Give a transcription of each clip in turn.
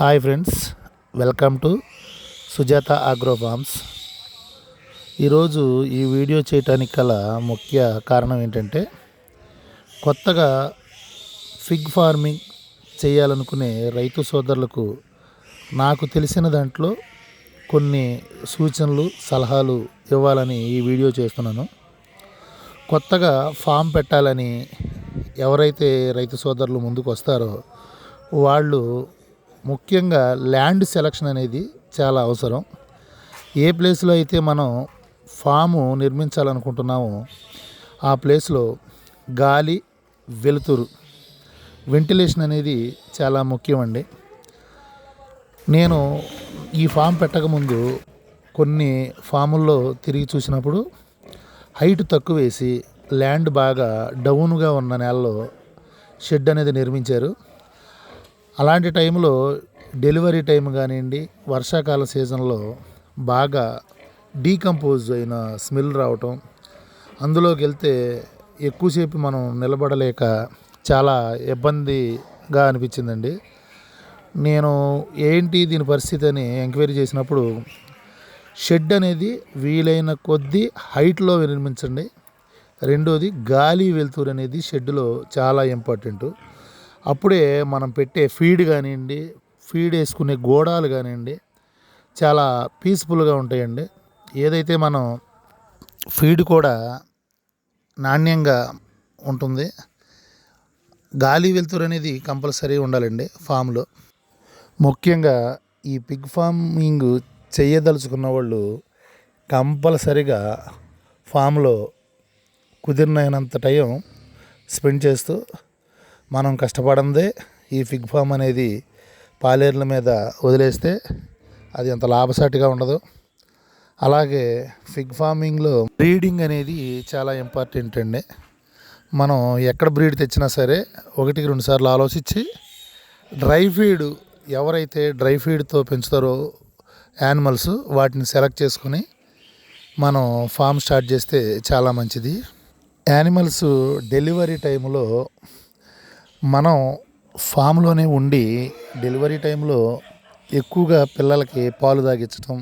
Hi friends, welcome to Sujatha agro forms. ఈరోజు ఈ video చేయడానికి గల ముఖ్య కారణం ఏంటంటే, కొత్తగా ఫిగ్ ఫార్మింగ్ చేయాలనుకునే రైతు సోదరులకు నాకు తెలిసిన దాంట్లో కొన్ని సూచనలు సలహాలు ఇవ్వాలని ఈ వీడియో చేస్తున్నాను. కొత్తగా ఫామ్ పెట్టాలని ఎవరైతే రైతు సోదరులు ముందుకు వస్తారో వాళ్ళు ముఖ్యంగా ల్యాండ్ సెలక్షన్ అనేది చాలా అవసరం. ఏ ప్లేస్లో అయితే మనం ఫాము నిర్మించాలనుకుంటున్నామో ఆ ప్లేస్లో గాలి, వెలుతురు, వెంటిలేషన్ అనేది చాలా ముఖ్యమండి. నేను ఈ ఫామ్ పెట్టకముందు కొన్ని ఫాముల్లో తిరిగి చూసినప్పుడు హైట్ తక్కువ వేసి ల్యాండ్ బాగా డౌన్గా ఉన్న నేలలో షెడ్ అనేది నిర్మించారు. అలాంటి టైంలో డెలివరీ టైం కానివ్వండి, వర్షాకాల సీజన్లో బాగా డీకంపోజ్ అయిన స్మెల్ రావటం, అందులోకి వెళ్తే ఎక్కువసేపు మనం నిలబడలేక చాలా ఇబ్బందిగా అనిపించిందండి. నేను ఏంటి దీని పరిస్థితి అని ఎంక్వైరీ చేసినప్పుడు షెడ్ అనేది వీలైన కొద్దీ హైట్లో నిర్మించండి. రెండోది గాలి, వెలుతురు అనేది షెడ్లో చాలా ఇంపార్టెంటు. అప్పుడే మనం పెట్టే ఫీడ్ కానివ్వండి, ఫీడ్ వేసుకునే గోడాలు కానివ్వండి చాలా పీస్ఫుల్గా ఉంటాయండి. ఏదైతే మనం ఫీడ్ కూడా నాణ్యంగా ఉంటుంది. గాలి, వెలుతురు అనేది కంపల్సరీ ఉండాలండి ఫామ్లో. ముఖ్యంగా ఈ పిగ్ ఫార్మింగ్ చేయదలుచుకున్న వాళ్ళు కంపల్సరిగా ఫామ్లో కుదిరినంత టైం స్పెండ్ చేస్తూ మనం కష్టపడందే ఈ ఫిగ్ ఫామ్ అనేది పాలేర్ల మీద వదిలేస్తే అది అంత లాభసాటిగా ఉండదు. అలాగే ఫిగ్ ఫార్మింగ్లో బ్రీడింగ్ అనేది చాలా ఇంపార్టెంట్ అండి. మనం ఎక్కడ బ్రీడ్ తెచ్చినా సరే 1-2 సార్లు ఆలోచించి డ్రై ఫీడ్ ఎవరైతే డ్రై ఫీడ్తో పెంచుతారో యానిమల్స్ వాటిని సెలెక్ట్ చేసుకొని మనం ఫామ్ స్టార్ట్ చేస్తే చాలా మంచిది. యానిమల్స్ డెలివరీ టైంలో మనం ఫామ్లోనే ఉండి డెలివరీ టైంలో ఎక్కువగా పిల్లలకి పాలు తాగించడం,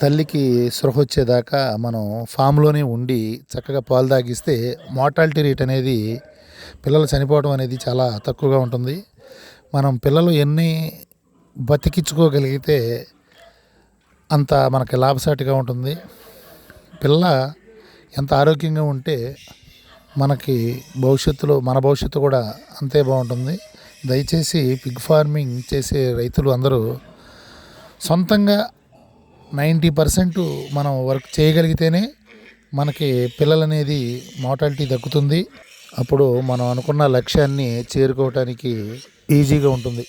తల్లికి స్పృహ వచ్చేదాకా మనం ఫామ్లోనే ఉండి చక్కగా పాలు తాగిస్తే మార్టాలిటీ రేట్ అనేది పిల్లలు చనిపోవడం అనేది చాలా తక్కువగా ఉంటుంది. మనం పిల్లలు ఎన్ని బతికించుకోగలిగితే అంత మనకి లాభసాటిగా ఉంటుంది. పిల్ల ఎంత ఆరోగ్యంగా ఉంటే మనకి భవిష్యత్తులో మన భవిష్యత్తు కూడా అంతే బాగుంటుంది. దయచేసి పిగ్ ఫార్మింగ్ చేసే రైతులు అందరూ సొంతంగా 90% మనం వర్క్ చేయగలిగితేనే మనకి పిల్లలు అనేది మార్టాలిటీ తగ్గుతుంది. అప్పుడు మనం అనుకున్న లక్ష్యాన్ని చేరుకోవటానికి ఈజీగా ఉంటుంది.